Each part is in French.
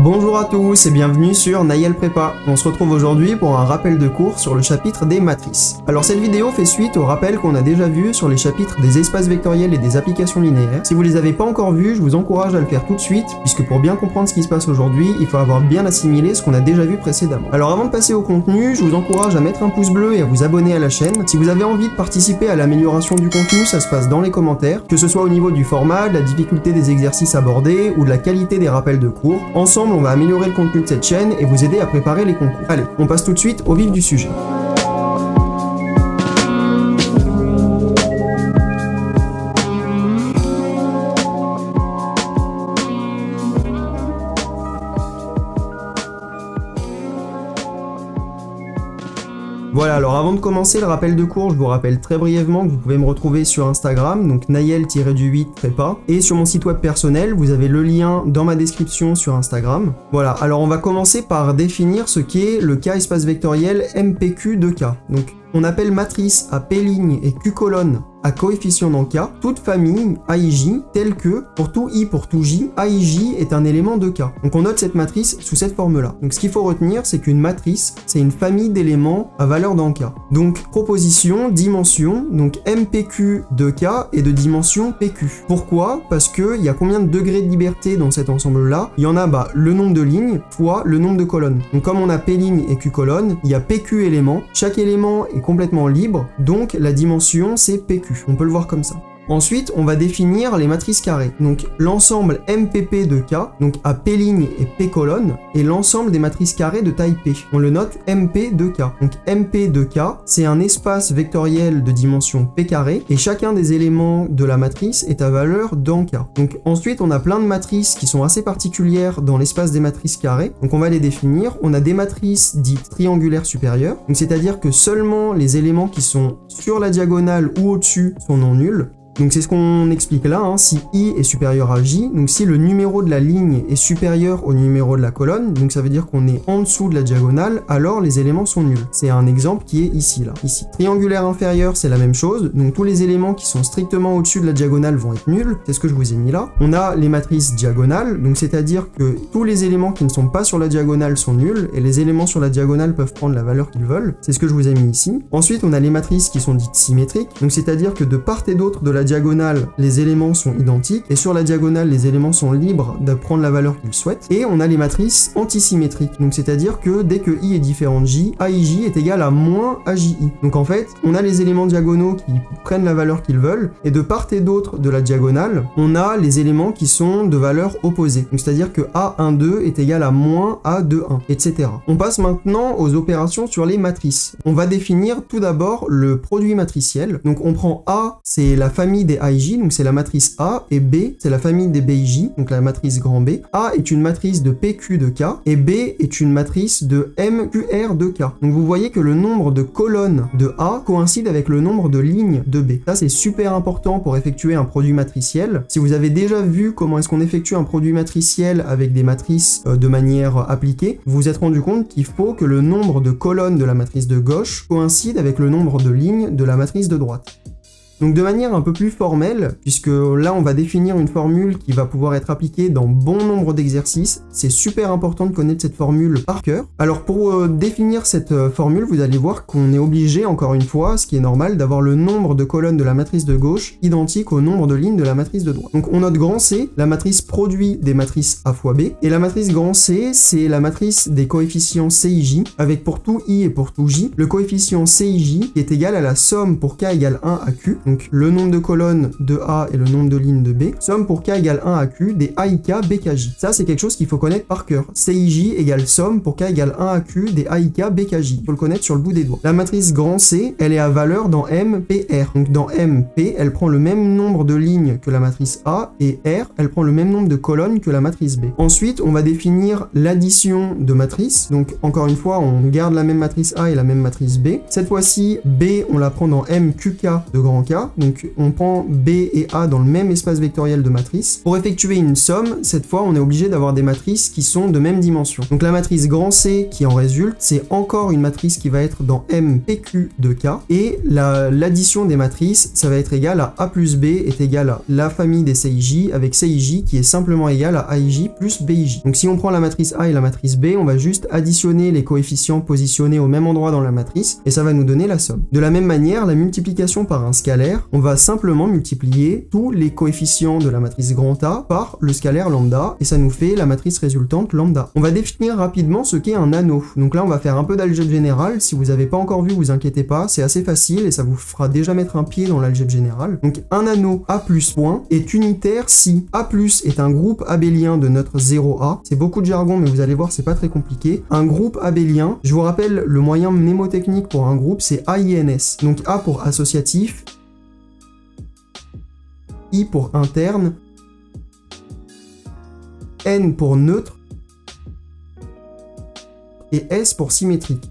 Bonjour à tous et bienvenue sur Nayel Prépa. On se retrouve aujourd'hui pour un rappel de cours sur le chapitre des matrices. Alors cette vidéo fait suite au rappel qu'on a déjà vu sur les chapitres des espaces vectoriels et des applications linéaires. Si vous les avez pas encore vus, je vous encourage à le faire tout de suite, puisque pour bien comprendre ce qui se passe aujourd'hui, il faut avoir bien assimilé ce qu'on a déjà vu précédemment. Alors avant de passer au contenu, je vous encourage à mettre un pouce bleu et à vous abonner à la chaîne. Si vous avez envie de participer à l'amélioration du contenu, ça se passe dans les commentaires, que ce soit au niveau du format, de la difficulté des exercices abordés ou de la qualité des rappels de cours. Ensemble, on va améliorer le contenu de cette chaîne et vous aider à préparer les concours. Allez, on passe tout de suite au vif du sujet. Voilà, alors avant de commencer le rappel de cours, je vous rappelle très brièvement que vous pouvez me retrouver sur Instagram, donc Nayel-8 prépa, et sur mon site web personnel, vous avez le lien dans ma description sur Instagram. Voilà, alors on va commencer par définir ce qu'est le cas espace vectoriel MPQ de K. Donc on appelle matrice à P' et Q colonne à coefficient dans K, toute famille AIJ telle que, pour tout I pour tout J, AIJ est un élément de K. Donc on note cette matrice sous cette forme-là. Donc ce qu'il faut retenir, c'est qu'une matrice, c'est une famille d'éléments à valeur dans K. Donc proposition, dimension, donc MPQ de K est de dimension PQ. Pourquoi? Parce qu'il y a combien de degrés de liberté dans cet ensemble-là? Il y en a le nombre de lignes fois le nombre de colonnes. Donc comme on a P' et Q colonnes, il y a PQ éléments. Chaque élément est complètement libre, donc la dimension c'est PQ. On peut le voir comme ça. Ensuite, on va définir les matrices carrées. Donc l'ensemble MPP de K, donc à P' et P colonne, est l'ensemble des matrices carrées de taille P. On le note MP de K. Donc MP de K, c'est un espace vectoriel de dimension P carré, et chacun des éléments de la matrice est à valeur dans K. Donc ensuite, on a plein de matrices qui sont assez particulières dans l'espace des matrices carrées. Donc on va les définir. On a des matrices dites triangulaires supérieures, donc c'est-à-dire que seulement les éléments qui sont sur la diagonale ou au-dessus sont non nuls. Donc c'est ce qu'on explique là, si I est supérieur à J, donc si le numéro de la ligne est supérieur au numéro de la colonne, donc ça veut dire qu'on est en dessous de la diagonale, alors les éléments sont nuls. C'est un exemple qui est ici, là, ici. Triangulaire inférieur, c'est la même chose, donc tous les éléments qui sont strictement au-dessus de la diagonale vont être nuls, c'est ce que je vous ai mis là. On a les matrices diagonales, donc c'est-à-dire que tous les éléments qui ne sont pas sur la diagonale sont nuls, et les éléments sur la diagonale peuvent prendre la valeur qu'ils veulent, c'est ce que je vous ai mis ici. Ensuite, on a les matrices qui sont dites symétriques, donc c'est-à-dire que de part et d'autre de la diagonale, les éléments sont identiques, et sur la diagonale, les éléments sont libres de prendre la valeur qu'ils souhaitent. Et on a les matrices antisymétriques, donc c'est-à-dire que dès que I est différent de J, AIJ est égal à moins AJI. Donc en fait, on a les éléments diagonaux qui prennent la valeur qu'ils veulent, et de part et d'autre de la diagonale, on a les éléments qui sont de valeur opposée. Donc c'est-à-dire que A12 est égal à moins A21, etc. On passe maintenant aux opérations sur les matrices. On va définir tout d'abord le produit matriciel. Donc on prend A, c'est la famille des AIJ, donc c'est la matrice A, et B, c'est la famille des BIJ, donc la matrice grand B. A est une matrice de PQ de K, et B est une matrice de MQR de K. Donc vous voyez que le nombre de colonnes de A coïncide avec le nombre de lignes de B. Ça, c'est super important pour effectuer un produit matriciel. Si vous avez déjà vu comment est-ce qu'on effectue un produit matriciel avec des matrices de manière appliquée, vous vous êtes rendu compte qu'il faut que le nombre de colonnes de la matrice de gauche coïncide avec le nombre de lignes de la matrice de droite. Donc de manière un peu plus formelle, puisque là on va définir une formule qui va pouvoir être appliquée dans bon nombre d'exercices, c'est super important de connaître cette formule par cœur. Alors pour définir cette formule, vous allez voir qu'on est obligé, encore une fois, ce qui est normal, d'avoir le nombre de colonnes de la matrice de gauche identique au nombre de lignes de la matrice de droite. Donc on note grand C, la matrice produit des matrices A fois B, et la matrice grand C, c'est la matrice des coefficients CIJ, avec pour tout I et pour tout J, le coefficient CIJ qui est égal à la somme pour K égale 1 à Q, donc le nombre de colonnes de A et le nombre de lignes de B, somme pour K égale 1 à Q des AIK BKJ. Ça, c'est quelque chose qu'il faut connaître par cœur. CIJ égale somme pour K égale 1 à Q des AIK BKJ. Il faut le connaître sur le bout des doigts. La matrice grand C, elle est à valeur dans MPR. Donc dans MP, elle prend le même nombre de lignes que la matrice A, et R, elle prend le même nombre de colonnes que la matrice B. Ensuite, on va définir l'addition de matrices. Donc encore une fois, on garde la même matrice A et la même matrice B. Cette fois-ci, B, on la prend dans MQK de grand K, donc on prend B et A dans le même espace vectoriel de matrice. Pour effectuer une somme, cette fois on est obligé d'avoir des matrices qui sont de même dimension. Donc la matrice grand C qui en résulte, c'est encore une matrice qui va être dans MPQ de K, et l'addition des matrices, ça va être égal à A plus B est égal à la famille des CIJ avec CIJ qui est simplement égal à AIJ plus BIJ. Donc si on prend la matrice A et la matrice B, on va juste additionner les coefficients positionnés au même endroit dans la matrice, et ça va nous donner la somme. De la même manière, la multiplication par un scalaire, on va simplement multiplier tous les coefficients de la matrice grand A par le scalaire lambda, et ça nous fait la matrice résultante lambda. On va définir rapidement ce qu'est un anneau. Donc là, on va faire un peu d'algèbre générale. Si vous n'avez pas encore vu, vous inquiétez pas, c'est assez facile et ça vous fera déjà mettre un pied dans l'algèbre générale. Donc un anneau A plus point est unitaire si A plus est un groupe abélien de notre 0A. C'est beaucoup de jargon, mais vous allez voir, c'est pas très compliqué. Un groupe abélien, je vous rappelle, le moyen mnémotechnique pour un groupe, c'est AINS. Donc A pour associatif, I pour interne, N pour neutre, et S pour symétrique.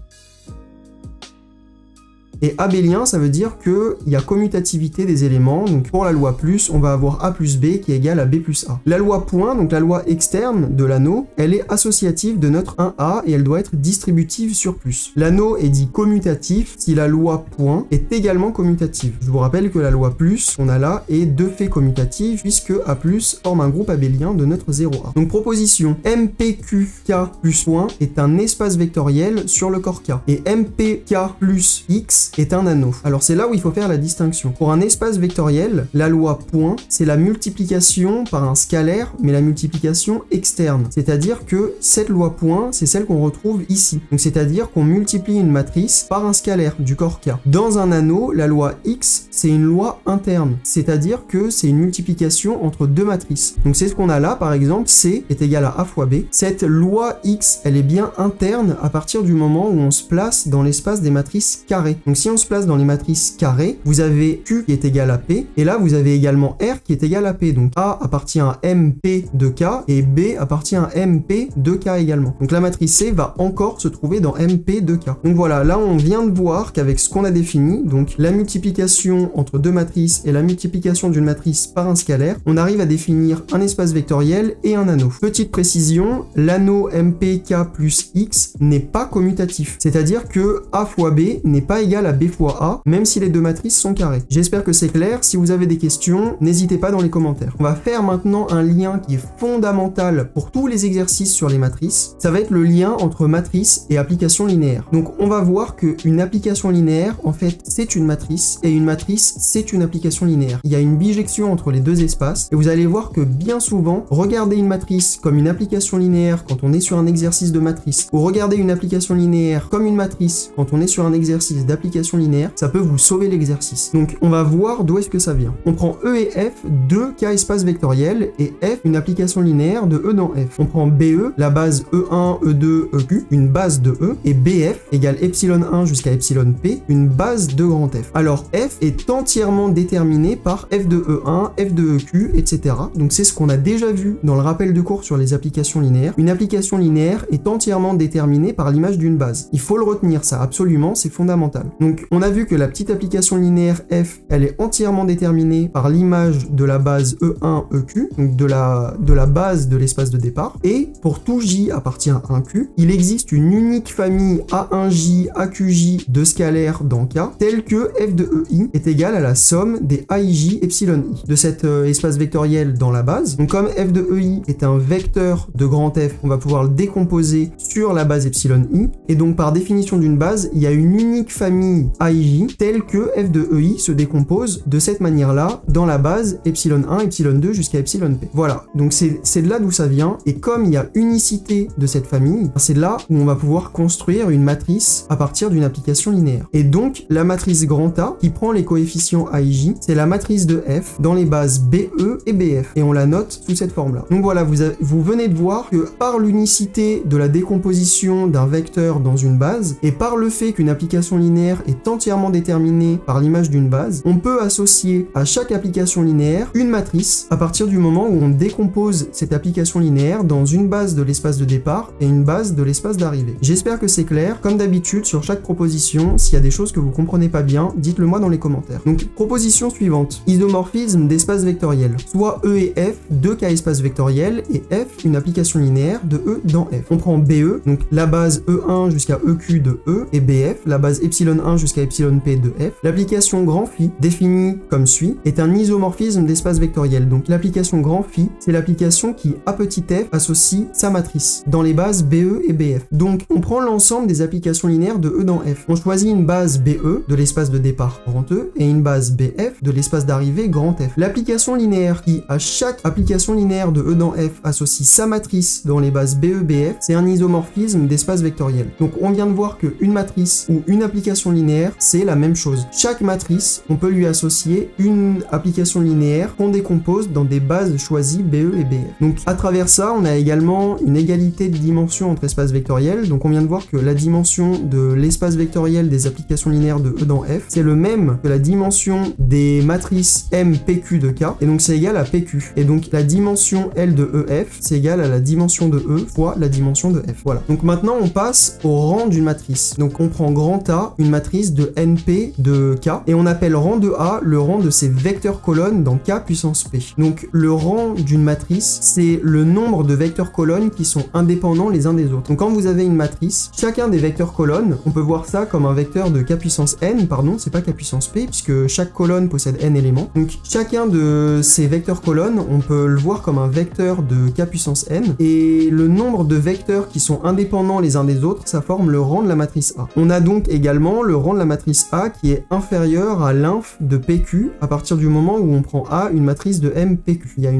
Et abélien, ça veut dire qu'il y a commutativité des éléments. Donc pour la loi plus, on va avoir A plus B qui est égal à B plus A. La loi point, donc la loi externe de l'anneau, elle est associative de notre 1A et elle doit être distributive sur plus. L'anneau est dit commutatif si la loi point est également commutative. Je vous rappelle que la loi plus, qu'on a là, est de fait commutative puisque A plus forme un groupe abélien de notre 0A. Donc proposition, MPQK plus point est un espace vectoriel sur le corps K. Et MPK plus X est un anneau. Alors c'est là où il faut faire la distinction. Pour un espace vectoriel, la loi point, c'est la multiplication par un scalaire, mais la multiplication externe. C'est-à-dire que cette loi point, c'est celle qu'on retrouve ici. Donc c'est-à-dire qu'on multiplie une matrice par un scalaire du corps K. Dans un anneau, la loi X, c'est une loi interne. C'est-à-dire que c'est une multiplication entre deux matrices. Donc c'est ce qu'on a là, par exemple, C est égal à A fois B. Cette loi X, elle est bien interne à partir du moment où on se place dans l'espace des matrices carrées. Donc si on se place dans les matrices carrées, vous avez Q qui est égal à P, et là vous avez également R qui est égal à P. Donc A appartient à MP de K, et B appartient à MP de K également. Donc la matrice C va encore se trouver dans MP de K. Donc voilà, là on vient de voir qu'avec ce qu'on a défini, donc la multiplication entre deux matrices et la multiplication d'une matrice par un scalaire, on arrive à définir un espace vectoriel et un anneau. Petite précision, l'anneau MPK plus X n'est pas commutatif, c'est-à-dire que A fois B n'est pas égal à B fois A, même si les deux matrices sont carrées. J'espère que c'est clair. Si vous avez des questions, n'hésitez pas dans les commentaires. On va faire maintenant un lien qui est fondamental pour tous les exercices sur les matrices. Ça va être le lien entre matrice et application linéaire. Donc on va voir qu'une application linéaire, en fait, c'est une matrice, et une matrice, c'est une application linéaire. Il y a une bijection entre les deux espaces, et vous allez voir que bien souvent, regarder une matrice comme une application linéaire quand on est sur un exercice de matrice, ou regarder une application linéaire comme une matrice quand on est sur un exercice d'application linéaire, ça peut vous sauver l'exercice. Donc on va voir d'où est-ce que ça vient. On prend E et F, deux cas espaces vectoriels, et F, une application linéaire de E dans F. On prend BE, la base E1, E2, EQ, une base de E, et BF égale epsilon 1 jusqu'à epsilon P, une base de grand F. Alors F est entièrement déterminé par F de E1, F de EQ, etc. Donc c'est ce qu'on a déjà vu dans le rappel de cours sur les applications linéaires. Une application linéaire est entièrement déterminée par l'image d'une base. Il faut le retenir, ça, absolument, c'est fondamental. Donc on a vu que la petite application linéaire F, elle est entièrement déterminée par l'image de la base E1, EQ, donc de la base de l'espace de départ. Et pour tout J appartient à un Q, il existe une unique famille A1J, AQJ de scalaires dans K, telle que F de EI est égal à la somme des AIJ epsilon I de cet espace vectoriel dans la base. Donc comme F de EI est un vecteur de grand F, on va pouvoir le décomposer sur la base epsilon I, et donc par définition d'une base, il y a une unique famille AIJ telle que F de EI se décompose de cette manière-là dans la base epsilon 1, epsilon 2 jusqu'à epsilon P. Voilà, donc c'est de là d'où ça vient, et comme il y a unicité de cette famille, c'est là où on va pouvoir construire une matrice à partir d'une application linéaire. Et donc la matrice grand A qui prend les coefficients AIJ, c'est la matrice de F dans les bases BE et BF, et on la note sous cette forme-là. Donc voilà, vous venez de voir que par l'unicité de la décomposition d'un vecteur dans une base, et par le fait qu'une application linéaire est entièrement déterminée par l'image d'une base, on peut associer à chaque application linéaire une matrice à partir du moment où on décompose cette application linéaire dans une base de l'espace de départ et une base de l'espace d'arrivée. J'espère que c'est clair. Comme d'habitude, sur chaque proposition, s'il y a des choses que vous comprenez pas bien, dites-le moi dans les commentaires. Donc, proposition suivante. Isomorphisme d'espace vectoriel. Soit E et F, 2 cas espace vectoriel, et F, une application linéaire de E dans F. On prend BE, donc la base E1 jusqu'à EQ de E, et BF, la base epsilon1 jusqu'à epsilon P de F. L'application grand phi, définie comme suit, est un isomorphisme d'espace vectoriel. Donc, l'application grand phi, c'est l'application qui, à petit f, associe sa matrice dans les bases BE et BF. Donc, on prend l'ensemble des applications linéaires de E dans F. On choisit une base BE de l'espace de départ grand E et une base BF de l'espace d'arrivée grand F. L'application linéaire qui, à chaque application linéaire de E dans F, associe sa matrice dans les bases BE, BF, c'est un isomorphisme d'espace vectoriel. Donc, on vient de voir qu'une matrice ou une application linéaire, c'est la même chose. Chaque matrice, on peut lui associer une application linéaire qu'on décompose dans des bases choisies BE et BF. Donc, à travers ça, on a également une égalité de dimension entre espaces vectoriels. Donc, on vient de voir que la dimension de l'espace vectoriel des applications linéaires de E dans F, c'est le même que la dimension des matrices M, PQ de K, et donc c'est égal à PQ. Et donc, la dimension L de EF, c'est égal à la dimension de E fois la dimension de F. Voilà. Donc, maintenant, on passe au rang d'une matrice. Donc, on prend grand A, une matrice de NP de K, et on appelle rang de A le rang de ses vecteurs colonnes dans K puissance P. Donc, le rang d'une matrice, c'est le nombre de vecteurs colonnes qui sont indépendants les uns des autres. Donc, quand vous avez une matrice, chacun des vecteurs colonnes, on peut voir ça comme un vecteur de K puissance N, pardon, c'est pas K puissance P, puisque chaque colonne possède N éléments. Donc, chacun de ces vecteurs colonnes, on peut le voir comme un vecteur de K puissance N, et le nombre de vecteurs qui sont indépendants les uns des autres, ça forme le rang de la matrice A. On a donc également le rang de la matrice A qui est inférieur à l'inf de PQ à partir du moment où on prend A une matrice de MPQ. Il y a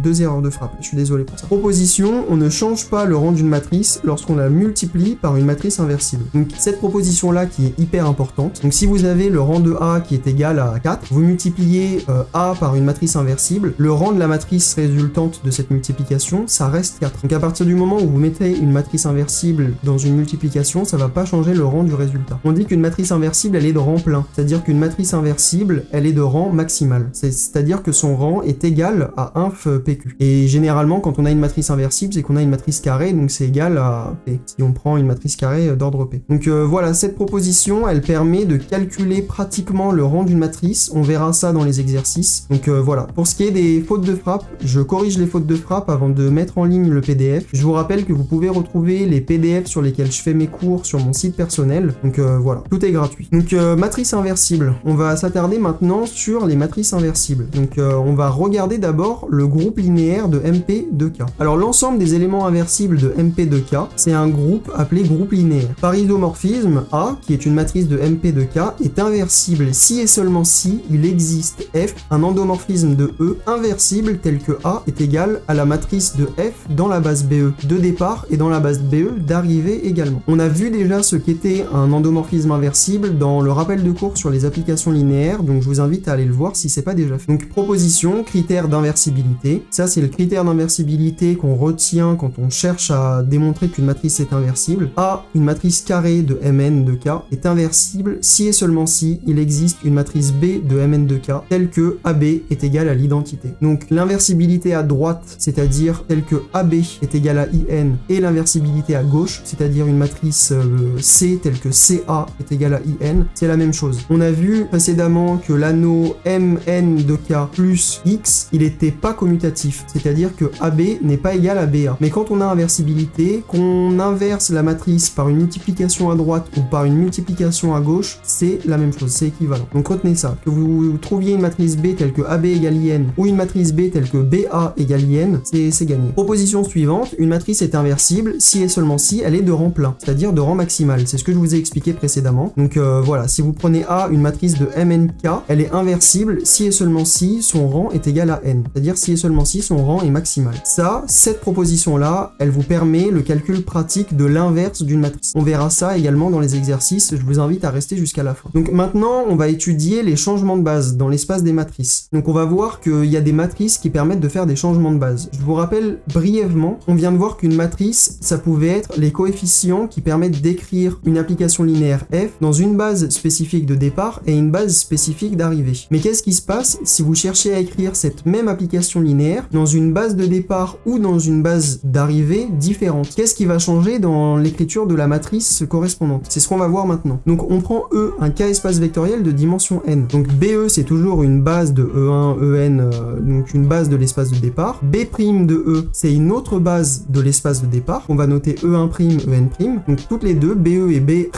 deux erreurs de frappe, je suis désolé pour ça. Proposition, on ne change pas le rang d'une matrice lorsqu'on la multiplie par une matrice inversible. Donc cette proposition-là qui est hyper importante. Donc si vous avez le rang de A qui est égal à 4, vous multipliez A par une matrice inversible, le rang de la matrice résultante de cette multiplication, ça reste 4. Donc à partir du moment où vous mettez une matrice inversible dans une multiplication, ça va pas changer le rang du résultat. On dit qu'une matrice inversible, elle est de rang plein. C'est-à-dire qu'une matrice inversible, elle est de rang maximal. C'est-à-dire que son rang est égal à inf PQ. Et généralement, quand on a une matrice inversible, c'est qu'on a une matrice carrée, donc c'est égal à P, si on prend une matrice carrée d'ordre P. Donc voilà, cette proposition, elle permet de calculer pratiquement le rang d'une matrice. On verra ça dans les exercices. Donc voilà. Pour ce qui est des fautes de frappe, je corrige les fautes de frappe avant de mettre en ligne le PDF. Je vous rappelle que vous pouvez retrouver les PDF sur lesquels je fais mes cours sur mon site personnel. Donc voilà, tout est gratuit. Donc matrice inversible, on va s'attarder maintenant sur les matrices inversibles. Donc on va regarder d'abord le groupe linéaire de MP de K. Alors l'ensemble des éléments inversibles de MP de K, c'est un groupe appelé groupe linéaire. Par isomorphisme, A, qui est une matrice de MP de K, est inversible si et seulement si il existe F, un endomorphisme de E inversible tel que A est égal à la matrice de F dans la base BE de départ et dans la base BE d'arrivée également. On a vu déjà ce qu'était un endomorphisme inversible dans le rappel de cours sur les applications linéaires, donc je vous invite à aller le voir si c'est pas déjà fait. Donc proposition, critère d'inversibilité. Ça c'est le critère d'inversibilité qu'on retient quand on cherche à démontrer qu'une matrice est inversible. A, une matrice carrée de Mn de K, est inversible si et seulement si il existe une matrice B de Mn de K telle que AB est égal à l'identité. Donc l'inversibilité à droite, c'est-à-dire telle que AB est égal à IN, et l'inversibilité à gauche, c'est-à-dire une matrice C telle que CA est égal à IN, c'est la même chose. On a vu précédemment que l'anneau Mn de K plus X, il n'était pas commutatif, c'est-à-dire que AB n'est pas égal à BA. Mais quand on a inversibilité, qu'on inverse la matrice par une multiplication à droite ou par une multiplication à gauche, c'est la même chose, c'est équivalent. Donc retenez ça, que vous trouviez une matrice B telle que AB égale IN ou une matrice B telle que BA égale IN, c'est gagné. Proposition suivante, une matrice est inversible si et seulement si elle est de rang plein, c'est-à-dire de rang maximal. C'est ce que je vous ai expliqué précédemment. Donc voilà, si vous prenez A, une matrice de MNK, elle est inversible si et seulement si son rang est égal à N, c'est-à-dire si et seulement si son rang est maximal. Ça, cette proposition-là, elle vous permet le calcul pratique de l'inverse d'une matrice. On verra ça également dans les exercices, je vous invite à rester jusqu'à la fin. Donc maintenant, on va étudier les changements de base dans l'espace des matrices. Donc on va voir qu'il y a des matrices qui permettent de faire des changements de base. Je vous rappelle brièvement, on vient de voir qu'une matrice, ça pouvait être les coefficients qui permettent d'écrire une application linéaire f dans dans une base spécifique de départ et une base spécifique d'arrivée. Mais qu'est-ce qui se passe si vous cherchez à écrire cette même application linéaire dans une base de départ ou dans une base d'arrivée différente? Qu'est-ce qui va changer dans l'écriture de la matrice correspondante? C'est ce qu'on va voir maintenant. Donc on prend E, un K-espace vectoriel de dimension n. Donc BE, c'est toujours une base de E1, En, donc une base de l'espace de départ. B' de E, c'est une autre base de l'espace de départ. On va noter E1', En'. Donc toutes les deux, BE et B'E,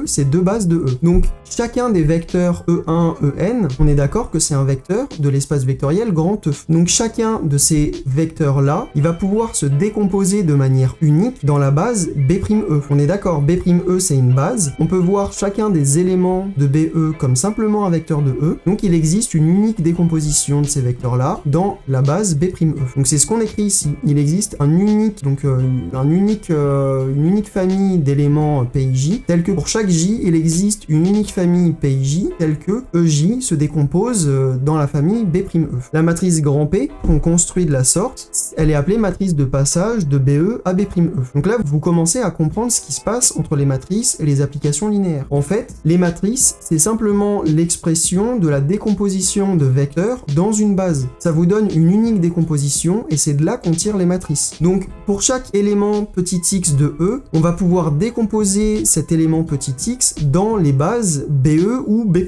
c'est deux bases de E. Donc chacun des vecteurs E1, En, on est d'accord que c'est un vecteur de l'espace vectoriel grand E. Donc chacun de ces vecteurs-là, il va pouvoir se décomposer de manière unique dans la base B'E. On est d'accord, B'E, c'est une base. On peut voir chacun des éléments de BE comme simplement un vecteur de E. Donc il existe une unique décomposition de ces vecteurs-là dans la base B'E. Donc c'est ce qu'on écrit ici. Il existe un unique, donc une unique famille d'éléments PIJ, tel que pour chaque J, il existe une unique famille PIJ, telle que EJ se décompose dans la famille B'E. La matrice grand P, qu'on construit de la sorte, elle est appelée matrice de passage de BE à B'E. Donc là, vous commencez à comprendre ce qui se passe entre les matrices et les applications linéaires. En fait, les matrices, c'est simplement l'expression de la décomposition de vecteurs dans une base. Ça vous donne une unique décomposition et c'est de là qu'on tire les matrices. Donc, pour chaque élément petit x de E, on va pouvoir décomposer cet élément petit x dans les bases BE ou B'E.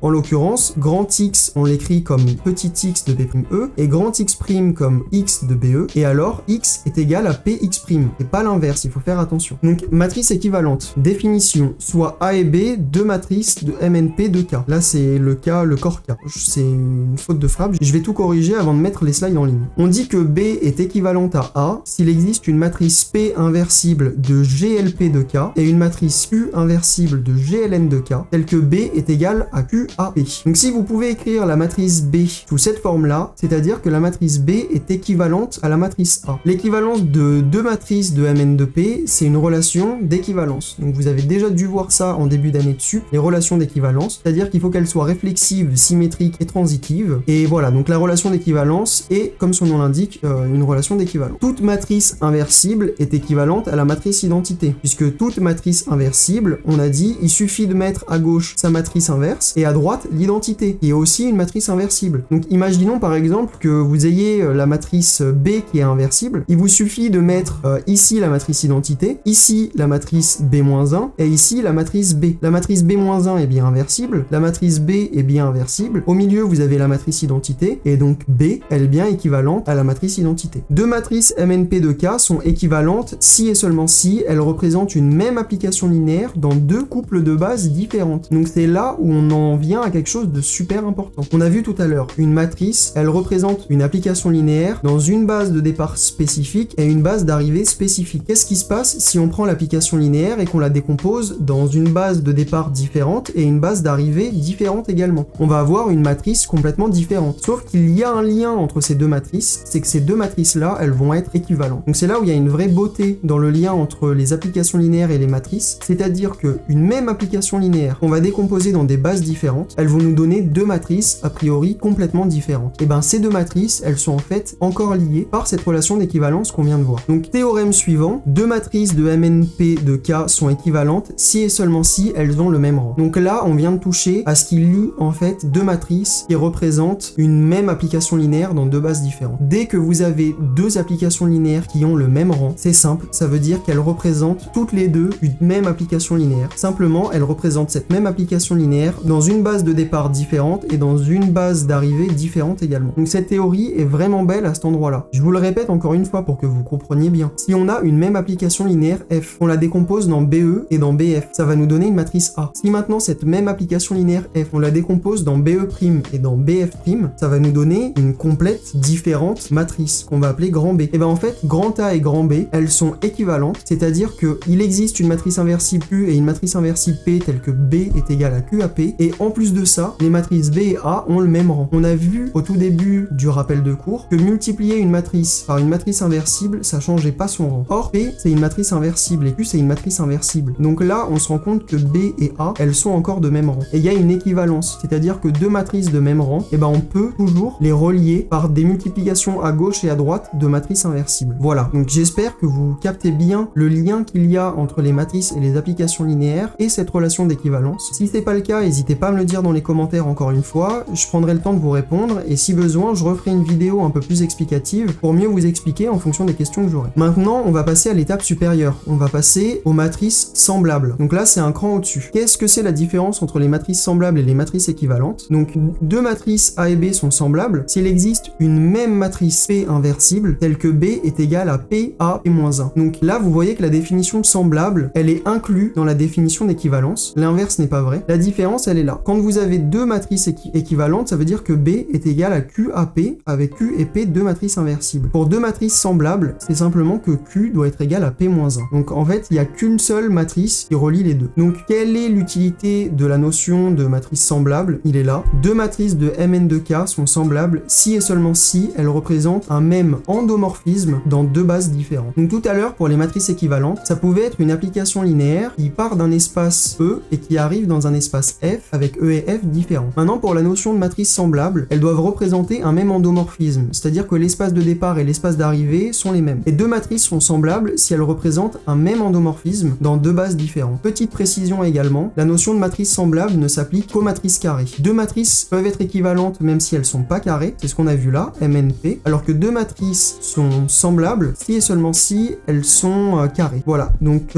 En l'occurrence, grand X, on l'écrit comme petit x de B'E et grand X' comme x de BE, et alors x est égal à Px', et pas l'inverse, il faut faire attention. Donc, matrice équivalente. Définition, soit A et B, deux matrices de MNP de K. Là, c'est le cas, le corps K. C'est une faute de frappe. Je vais tout corriger avant de mettre les slides en ligne. On dit que B est équivalente à A s'il existe une matrice P inversible de GLP de K et une matrice Q inversible de GLN de K, telle que B est égal à QAP. Donc si vous pouvez écrire la matrice B sous cette forme-là, c'est-à-dire que la matrice B est équivalente à la matrice A. L'équivalence de deux matrices de Mn de P, c'est une relation d'équivalence. Donc vous avez déjà dû voir ça en début d'année de sup, les relations d'équivalence, c'est-à-dire qu'il faut qu'elles soient réflexives, symétriques et transitives. Et voilà, donc la relation d'équivalence est, comme son nom l'indique, une relation d'équivalence. Toute matrice inversible est équivalente à la matrice identité, puisque toute matrice inversible, on a dit, il suffit de mettre à gauche sa matrice inverse et à droite l'identité, qui est aussi une matrice inversible. Donc imaginons par exemple que vous ayez la matrice B qui est inversible, il vous suffit de mettre ici la matrice identité, ici la matrice B-1 et ici la matrice B. La matrice B-1 est bien inversible, la matrice B est bien inversible, au milieu vous avez la matrice identité et donc B, elle est bien équivalente à la matrice identité. Deux matrices MNP de K sont équivalentes si et seulement si elles représentent une même application linéaire dans deux couples de bases différentes. Donc c'est là où on en vient à quelque chose de super important. On a vu tout à l'heure, une matrice, elle représente une application linéaire dans une base de départ spécifique et une base d'arrivée spécifique. Qu'est-ce qui se passe si on prend l'application linéaire et qu'on la décompose dans une base de départ différente et une base d'arrivée différente également? On va avoir une matrice complètement différente. Sauf qu'il y a un lien entre ces deux matrices, c'est que ces deux matrices-là, elles vont être équivalentes. Donc c'est là où il y a une vraie beauté dans le lien entre les applications linéaires et les matrices, c'est-à-dire qu'une même application linéaire qu'on va décomposer dans des bases différentes, elles vont nous donner deux matrices a priori complètement différentes. Et ben ces deux matrices, elles sont en fait encore liées par cette relation d'équivalence qu'on vient de voir. Donc théorème suivant, deux matrices de MNP de K sont équivalentes si et seulement si elles ont le même rang. Donc là, on vient de toucher à ce qui lie en fait deux matrices qui représentent une même application linéaire dans deux bases différentes. Dès que vous avez deux applications linéaires qui ont le même rang, c'est simple, ça veut dire qu'elles représentent toutes les deux une même application linéaire. Simplement, elles représentent cette même application linéaire dans une base de départ différente et dans une base d'arrivée différente également. Donc cette théorie est vraiment belle à cet endroit-là. Je vous le répète encore une fois pour que vous compreniez bien. Si on a une même application linéaire F, on la décompose dans BE et dans BF, ça va nous donner une matrice A. Si maintenant cette même application linéaire F, on la décompose dans BE' et dans BF', ça va nous donner une complète différente matrice qu'on va appeler grand B. Et ben en fait, grand A et grand B, elles sont équivalentes, c'est-à-dire qu'il existe une matrice inversible Q et une matrice inversible P telle que B est égal à QAP, et en plus de ça, les matrices B et A ont le même rang. On a vu au tout début du rappel de cours que multiplier une matrice par une matrice inversible, ça changeait pas son rang. Or, P, c'est une matrice inversible et Q, c'est une matrice inversible. Donc là, on se rend compte que B et A, elles sont encore de même rang. Et il y a une équivalence, c'est-à-dire que deux matrices de même rang, et ben on peut toujours les relier par des multiplications à gauche et à droite de matrices inversibles. Voilà, donc j'espère que vous captez bien le lien qu'il y a entre les matrices et les applications linéaires et cette relation d'équivalence. Si c'est pas le cas, n'hésitez pas à me le dire dans les commentaires encore une fois, je prendrai le temps de vous répondre et si besoin, je referai une vidéo un peu plus explicative pour mieux vous expliquer en fonction des questions que j'aurai. Maintenant, on va passer à l'étape supérieure. On va passer aux matrices semblables. Donc là, c'est un cran au-dessus. Qu'est-ce que c'est la différence entre les matrices semblables et les matrices équivalentes? Donc, deux matrices A et B sont semblables s'il existe une même matrice P inversible telle que B est égale à P A P-1. Donc là, vous voyez que la définition de semblable, elle est inclue dans la définition d'équivalence. L'inverse n'est pas vrai. La différence, elle est là. Quand vous avez deux matrices équivalentes, ça veut dire que B est égal à Q à P, avec Q et P deux matrices inversibles. Pour deux matrices semblables, c'est simplement que Q doit être égal à P-1. Donc en fait, il n'y a qu'une seule matrice qui relie les deux. Donc quelle est l'utilité de la notion de matrice semblable? Il est là. Deux matrices de Mn de K sont semblables si et seulement si elles représentent un même endomorphisme dans deux bases différentes. Donc tout à l'heure, pour les matrices équivalentes, ça pouvait être une application linéaire qui part d'un espace E et qui arrive dans un espace F avec E et F différents. Maintenant, pour la notion de matrice semblable, elles doivent représenter un même endomorphisme, c'est-à-dire que l'espace de départ et l'espace d'arrivée sont les mêmes. Et deux matrices sont semblables si elles représentent un même endomorphisme dans deux bases différentes. Petite précision également, la notion de matrice semblable ne s'applique qu'aux matrices carrées. Deux matrices peuvent être équivalentes même si elles sont pas carrées, c'est ce qu'on a vu là, MNP, alors que deux matrices sont semblables si et seulement si elles sont carrées. Voilà, donc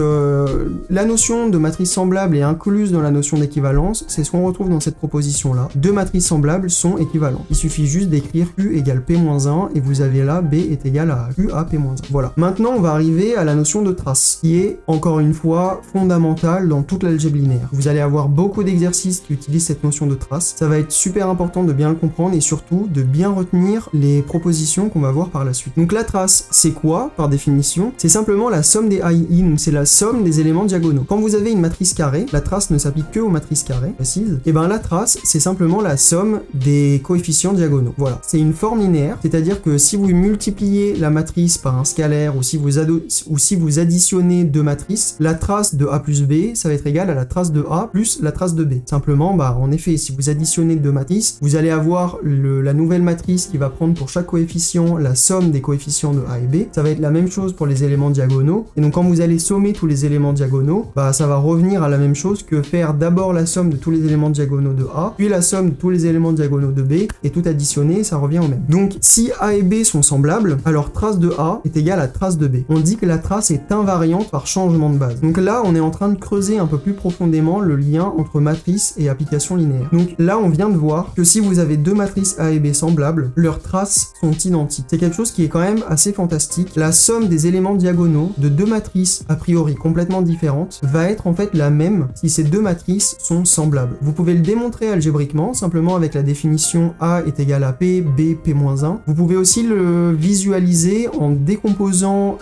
la notion de matrice semblable est incluse dans la notion d'équivalence, c'est ce qu'on retrouve dans cette proposition là. Deux matrices semblables sont équivalentes. Il suffit juste d'écrire Q égale P-1 et vous avez là B est égal à Q à P-1. Voilà. Maintenant, on va arriver à la notion de trace, qui est encore une fois fondamentale dans toute l'algèbre linéaire. Vous allez avoir beaucoup d'exercices qui utilisent cette notion de trace. Ça va être super important de bien le comprendre et surtout de bien retenir les propositions qu'on va voir par la suite. Donc la trace, c'est quoi par définition? C'est simplement la somme des AII, donc c'est la somme des éléments diagonaux. Quand vous avez une matrice carrée, la trace ne s'applique que aux matrices carrées, précise, et ben la trace, c'est simplement la somme des coefficients diagonaux. Voilà, c'est une forme linéaire, c'est-à-dire que si vous multipliez la matrice par un scalaire ou si vous additionnez deux matrices, la trace de A plus B, ça va être égal à la trace de A plus la trace de B. Simplement, en effet, si vous additionnez deux matrices, vous allez avoir la nouvelle matrice qui va prendre pour chaque coefficient la somme des coefficients de A et B. Ça va être la même chose pour les éléments diagonaux. Et donc quand vous allez sommer tous les éléments diagonaux, ça va revenir à la même chose que faire d'abord la somme de tous les éléments diagonaux de A, puis la somme de tous les éléments diagonaux de B, et tout additionner, ça revient au même. Donc si A et B sont semblables, alors trace de A est égale à trace de B. On dit que la trace est invariante par changement de base. Donc là, on est en train de creuser un peu plus profondément le lien entre matrice et application linéaire. Donc là, on vient de voir que si vous avez deux matrices A et B semblables, leurs traces sont identiques. C'est quelque chose qui est quand même assez fantastique. La somme des éléments diagonaux de deux matrices a priori complètement différentes va être en fait la même si ces deux matrices sont semblables. Vous pouvez le démontrer algébriquement, simplement avec la définition A est égal à P, B, P-1. Vous pouvez aussi le visualiser en décomposant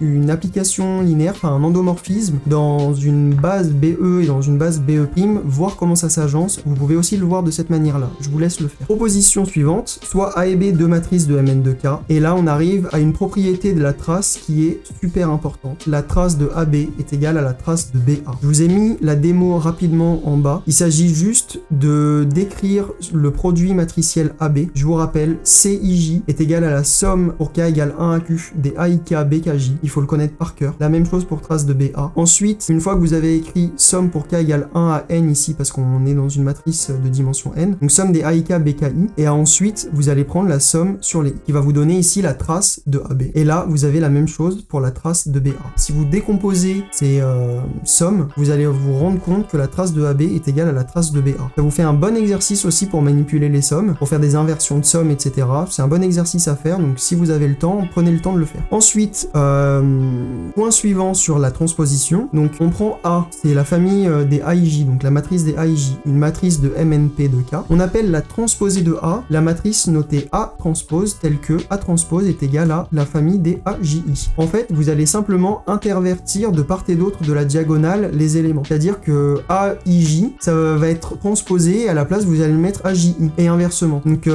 une application linéaire, enfin un endomorphisme, dans une base BE et dans une base BE', voir comment ça s'agence. Vous pouvez aussi le voir de cette manière-là. Je vous laisse le faire. Proposition suivante, soit A et B, deux matrices de Mn de K, et là on arrive à une propriété de la trace qui est super importante. La trace de AB est égale à la trace de BA. Je vous ai mis la démo rapidement en bas. Il s'agit juste de décrire le produit matriciel AB. Je vous rappelle, CIJ est égal à la somme pour K égale 1 à Q des AIK BKJ. Il faut le connaître par cœur. La même chose pour trace de BA. Ensuite, une fois que vous avez écrit somme pour K égale 1 à N ici, parce qu'on est dans une matrice de dimension N, donc somme des AIK BKI, et ensuite, vous allez prendre la somme sur les qui va vous donner ici la trace de AB. Et là, vous avez la même chose pour la trace de BA. Si vous décomposez ces sommes, vous allez vous rendre compte que la trace de AB est égale à la trace de BA. Ça vous fait un bon exercice aussi pour manipuler les sommes, pour faire des inversions de sommes, etc. C'est un bon exercice à faire, donc si vous avez le temps, prenez le temps de le faire. Ensuite, point suivant sur la transposition, donc on prend A, c'est la famille des AIJ, donc la matrice des AIJ, une matrice de MNP de K. On appelle la transposée de A la matrice notée A transpose, telle que A transpose est égale à la famille des AJI. En fait, vous allez simplement intervertir de part et d'autre de la diagonale les éléments. C'est-à-dire que AIJ, ça va être transposé, et à la place, vous allez mettre AJI, et inversement. Donc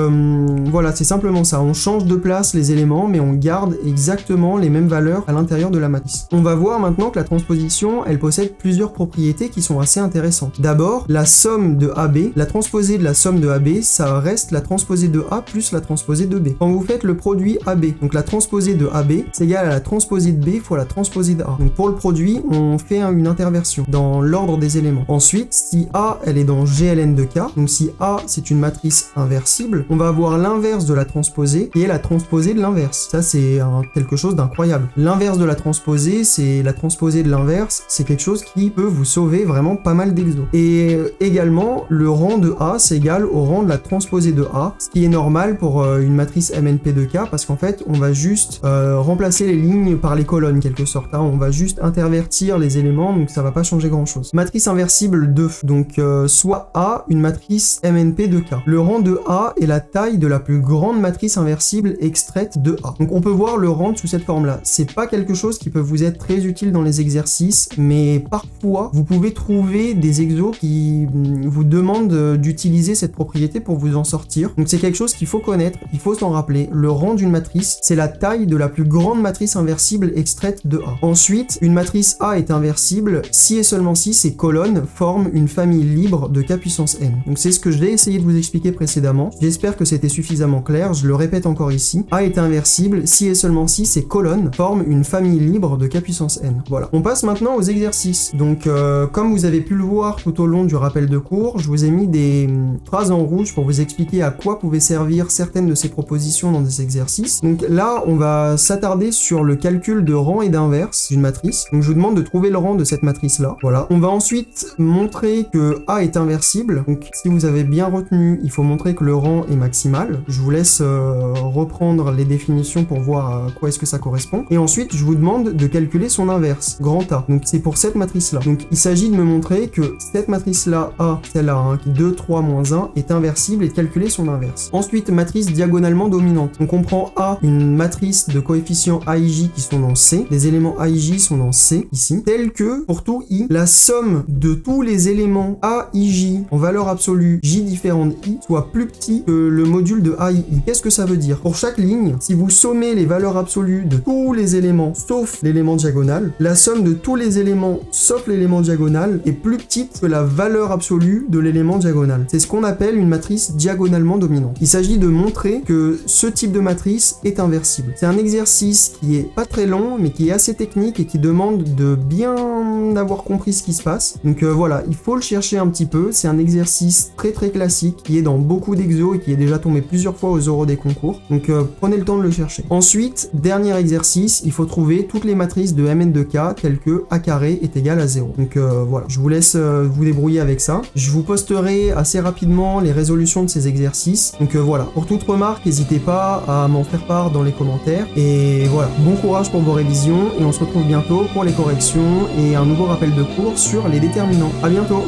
voilà, c'est simplement ça. On change de place les éléments, mais on garde exactement les mêmes valeurs à l'intérieur de la matrice. On va voir maintenant que la transposition, elle possède plusieurs propriétés qui sont assez intéressantes. D'abord, la somme de AB, la transposée de la somme de AB, ça reste la transposée de A plus la transposée de B. Quand vous faites le produit AB, donc la transposée de AB, c'est égal à la transposée de B fois la transposée de A. Donc pour le produit, on fait une interversion inversion, dans l'ordre des éléments. Ensuite, si A, elle est dans GLN de K, donc si A, c'est une matrice inversible, on va avoir l'inverse de la transposée, qui est la transposée de l'inverse. Ça, c'est quelque chose d'incroyable. L'inverse de la transposée, c'est la transposée de l'inverse, c'est quelque chose qui peut vous sauver vraiment pas mal d'exos. Et également, le rang de A, c'est égal au rang de la transposée de A, ce qui est normal pour une matrice MNP de K, parce qu'en fait, on va juste remplacer les lignes par les colonnes, quelque sorte. Hein. On va juste intervertir les éléments, donc ça va pas changer grand-chose. Matrice inversible de, donc soit A, une matrice MNP de K. Le rang de A est la taille de la plus grande matrice inversible extraite de A. Donc on peut voir le rang sous cette forme-là. C'est pas quelque chose qui peut vous être très utile dans les exercices, mais parfois, vous pouvez trouver des exos qui vous demandent d'utiliser cette propriété pour vous en sortir. Donc c'est quelque chose qu'il faut connaître, il faut s'en rappeler. Le rang d'une matrice, c'est la taille de la plus grande matrice inversible extraite de A. Ensuite, une matrice A est inversible si et seulement si ces colonnes forment une famille libre de K puissance n. Donc c'est ce que j'ai essayé de vous expliquer précédemment. J'espère que c'était suffisamment clair, je le répète encore ici. A est inversible si et seulement si ces colonnes forment une famille libre de K puissance n. Voilà. On passe maintenant aux exercices. Donc comme vous avez pu le voir tout au long du rappel de cours, je vous ai mis des phrases en rouge pour vous expliquer à quoi pouvaient servir certaines de ces propositions dans des exercices. Donc là, on va s'attarder sur le calcul de rang et d'inverse d'une matrice. Donc je vous demande de trouver le rang de cette matrice-là. Voilà. On va ensuite montrer que A est inversible. Donc si vous avez bien retenu, il faut montrer que le rang est maximal. Je vous laisse reprendre les définitions pour voir à quoi est-ce que ça correspond. Et ensuite, je vous demande de calculer son inverse, grand A. Donc c'est pour cette matrice-là. Donc il s'agit de me montrer que cette matrice-là, A, celle-là, hein, 2, 3, moins 1, est inversible et de calculer son inverse. Ensuite, matrice diagonalement dominante. Donc on prend A, une matrice de coefficients A, I, J qui sont dans C. Les éléments A, I, J sont dans C, ici. Tel que, pour tout I, la somme de tous les éléments A, I, J en valeur absolue, J différent de I, soit plus petit que le module de A, I, I. Qu'est-ce que ça veut dire? Pour chaque ligne, si vous sommez les valeurs absolues de tous les éléments, sauf l'élément diagonal, la somme de tous les éléments, sauf l'élément diagonal, est plus petite que la valeur absolue de l'élément diagonal. C'est ce qu'on appelle une matrice diagonalement dominante. Il s'agit de montrer que ce type de matrice est inversible. C'est un exercice qui est pas très long, mais qui est assez technique et qui demande de bien avoir compris ce qui se passe. Donc voilà, il faut le chercher un petit peu. C'est un exercice très classique qui est dans beaucoup d'exos et qui est déjà tombé plusieurs fois aux oraux des concours. Donc prenez le temps de le chercher. Ensuite, dernier exercice, il faut trouver toutes les matrices de Mn de K telles que A carré est égal à 0. Donc voilà, je vous laisse vous débrouiller avec ça. Je vous posterai assez rapidement les résolutions de ces exercices. Donc voilà, pour toute remarque, n'hésitez pas à m'en faire part dans les commentaires. Et voilà, bon courage pour vos révisions et on se retrouve bientôt pour les corrections et un nouveau rappel de cours sur les déterminants. À bientôt!